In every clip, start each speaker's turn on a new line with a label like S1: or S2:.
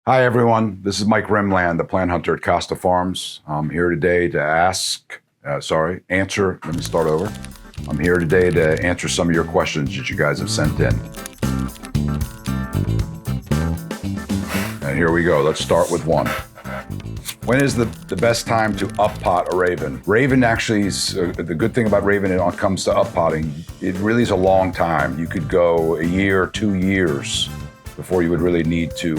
S1: Hi, everyone. This is Mike Rimland, the plant hunter at Costa Farms. I'm here today to answer. Let me start over. I'm here today to answer some of your questions that you guys have sent in. And here we go. Let's start with one. When is the best time to up-pot a raven? Raven actually is, the good thing about raven when it comes to up-potting, it really is a long time. You could go a year, 2 years before you would really need to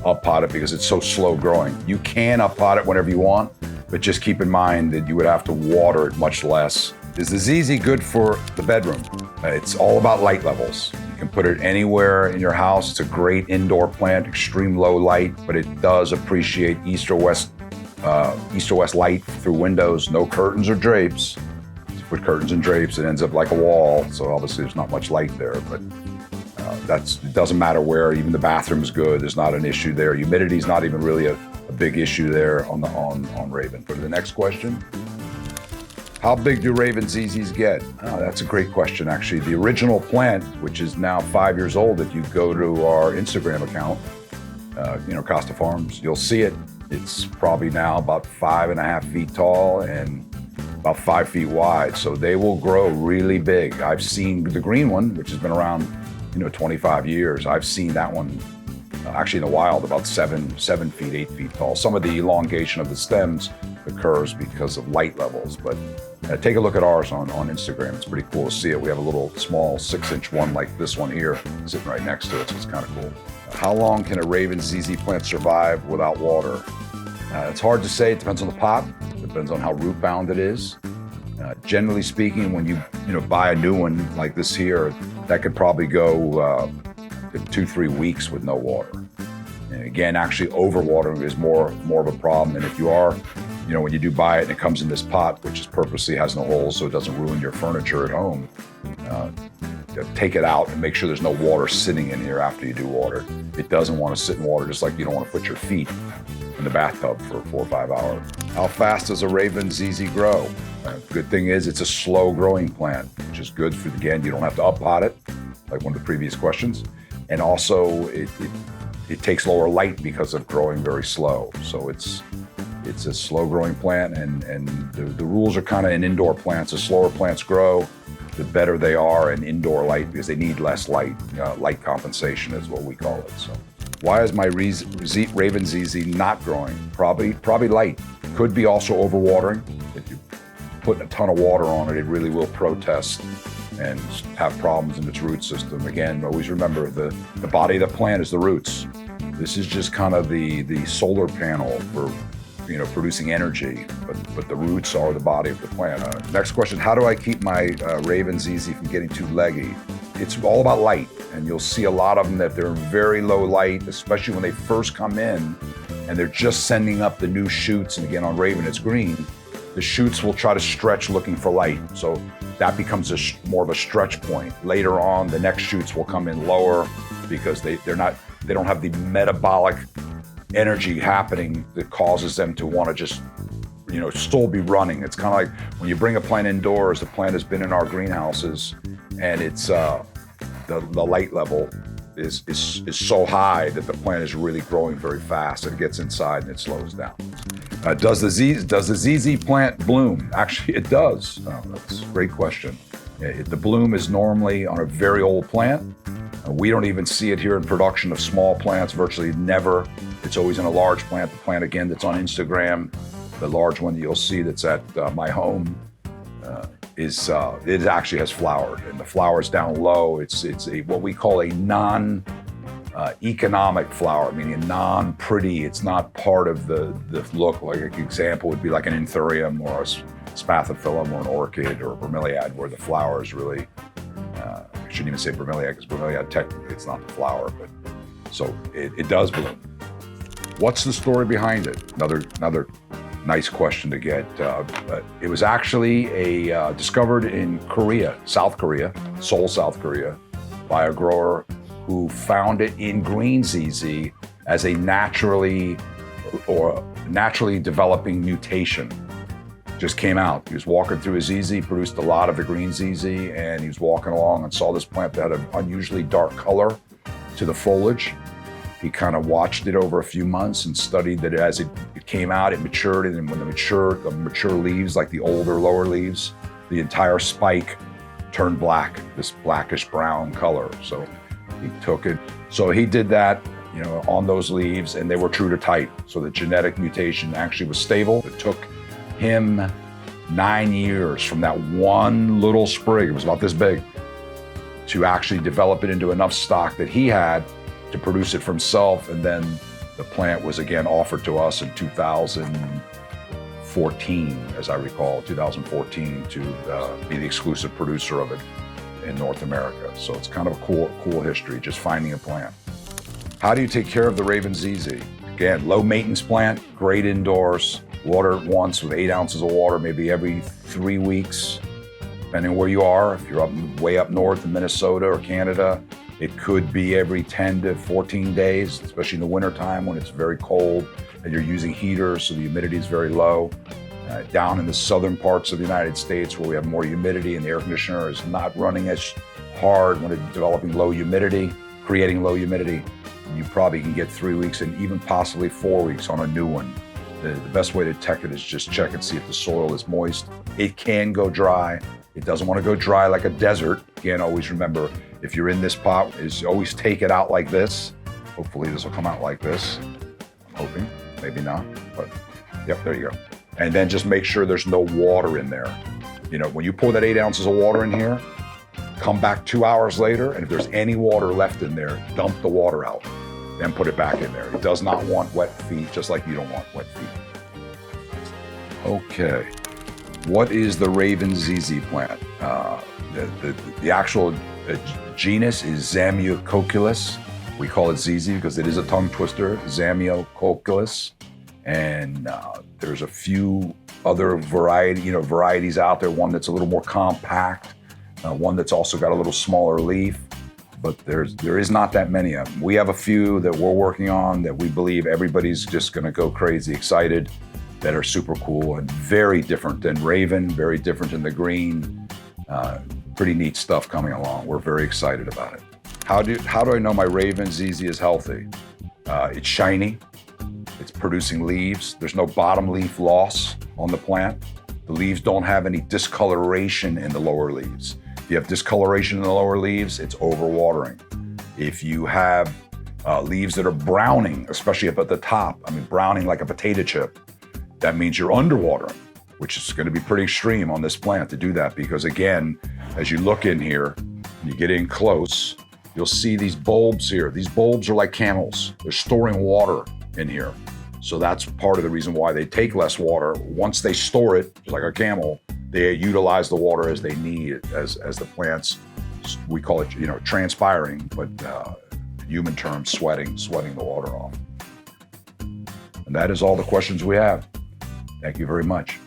S1: up-pot it because it's so slow growing. You can up-pot it whenever you want, but just keep in mind that you would have to water it much less. Is the ZZ good for the bedroom? It's all about light levels. You can put it anywhere in your house. It's a great indoor plant, extreme low light, but it does appreciate east or west light through windows, no curtains or drapes. If you put curtains and drapes, it ends up like a wall, so obviously there's not much light there, but it doesn't matter where. Even the bathroom's good. There's not an issue there. Humidity's not even really a big issue there on raven. Go to the next question. How big do raven ZZs get? That's a great question, actually. The original plant, which is now 5 years old, if you go to our Instagram account, Costa Farms, you'll see it. It's probably now about 5.5 feet tall and about 5 feet wide. So they will grow really big. I've seen the green one, which has been around 25 years. I've seen that one actually in the wild about 7 feet, 8 feet tall. Some of the elongation of the stems occurs because of light levels, but take a look at ours on Instagram. It's pretty cool to see it. We have a little small 6-inch one like this one here sitting right next to it, so it's kind of cool. How long can a raven ZZ plant survive without water? It's hard to say. It depends on the pot. It depends on how root bound it is. Generally speaking, when you buy a new one like this here, that could probably go 2-3 weeks with no water. And again, actually overwatering is more of a problem. And if you are, when you do buy it and it comes in this pot, which is purposely has no holes so it doesn't ruin your furniture at home, take it out and make sure there's no water sitting in here after you do water. It doesn't want to sit in water, just like you don't want to put your feet in the bathtub for 4 or 5 hours. How fast does a raven ZZ grow? Good thing is it's a slow growing plant, which is good for, again, you don't have to up-pot it, like one of the previous questions. And also it takes lower light because of growing very slow. So it's a slow growing plant, and the rules are kind of in indoor plants. The slower plants grow, the better they are in indoor light because they need less light. Light compensation is what we call it. So why is my raven ZZ not growing? Probably light. Could be also overwatering. If you put a ton of water on it, it really will protest and have problems in its root system. Again, always remember the body of the plant is the roots. This is just kind of the solar panel for producing energy, but the roots are the body of the plant. Next question, how do I keep my raven ZZ from getting too leggy? It's all about light, and you'll see a lot of them that they're in very low light, especially when they first come in and they're just sending up the new shoots. And again, on raven, it's green. The shoots will try to stretch looking for light. So that becomes more of a stretch point. Later on, the next shoots will come in lower because they don't have the metabolic energy happening that causes them to want to just, still be running. It's kind of like when you bring a plant indoors, the plant has been in our greenhouses and it's, the light level is so high that the plant is really growing very fast. It gets inside and it slows down. Does the ZZ plant bloom? Actually, it does. That's a great question. The bloom is normally on a very old plant. We don't even see it here in production of small plants, virtually never. It's always in a large plant. The plant, again, that's on Instagram, the large one that you'll see that's at my home, it actually has flowered, and the flower is down low. It's what we call a non-economic flower, meaning non-pretty. It's not part of the look. Like an example would be like an anthurium or a spathiphyllum or an orchid or a bromeliad, where the flower is really, I shouldn't even say bromeliad because bromeliad technically it's not the flower, but so it does bloom. What's the story behind it? Another nice question to get. It was actually discovered in Korea, South Korea, Seoul, South Korea, by a grower who found it in green ZZ as a naturally developing mutation. Just came out. He was walking through his ZZ, produced a lot of the green ZZ, and he was walking along and saw this plant that had an unusually dark color to the foliage. He kind of watched it over a few months and studied that as it came out, it matured, and when the mature leaves, like the older lower leaves, the entire spike turned black, this blackish brown color. So he took it. So he did that, you know, on those leaves, and they were true to type. So the genetic mutation actually was stable. It took him 9 years from that one little sprig, it was about this big, to actually develop it into enough stock that he had to produce it for himself. And then the plant was again offered to us in 2014, as I recall, 2014, to be the exclusive producer of it in North America. So it's kind of a cool history, just finding a plant. How do you take care of the Raven ZZ? Again, low maintenance plant, great indoors, water it once with 8 ounces of water, maybe every 3 weeks, depending on where you are. If you're way up north in Minnesota or Canada, it could be every 10 to 14 days, especially in the wintertime when it's very cold and you're using heaters, so the humidity is very low. Down in the southern parts of the United States where we have more humidity and the air conditioner is not running as hard when it's developing low humidity, creating low humidity, you probably can get 3 weeks and even possibly 4 weeks on a new one. The best way to detect it is just check and see if the soil is moist. It can go dry. It doesn't want to go dry like a desert. Again, always remember, if you're in this pot, is always take it out like this. Hopefully this will come out like this. I'm hoping, maybe not, but yep, there you go. And then just make sure there's no water in there. You know, when you pour that 8 ounces of water in here, come back 2 hours later, and if there's any water left in there, dump the water out, then put it back in there. It does not want wet feet, just like you don't want wet feet. Okay, what is the Raven ZZ plant? The actual genus is Zamioculcas. We call it ZZ because it is a tongue twister, Zamioculcas. And there's a few other varieties out there, one that's a little more compact, one that's also got a little smaller leaf, but there is not that many of them. We have a few that we're working on that we believe everybody's just gonna go crazy excited, that are super cool and very different than Raven, very different than the green. Pretty neat stuff coming along. We're very excited about it. How do I know my Raven ZZ is healthy? It's shiny. It's producing leaves. There's no bottom leaf loss on the plant. The leaves don't have any discoloration in the lower leaves. If you have discoloration in the lower leaves, it's overwatering. If you have leaves that are browning, especially up at the top, I mean browning like a potato chip, that means you're underwatering, which is going to be pretty extreme on this plant to do that, because again, as you look in here, you get in close, you'll see these bulbs here. These bulbs are like camels. They're storing water in here. So that's part of the reason why they take less water. Once they store it, just like a camel, they utilize the water as they need, as the plants, we call it, you know, transpiring, but human terms, sweating the water off. And that is all the questions we have. Thank you very much.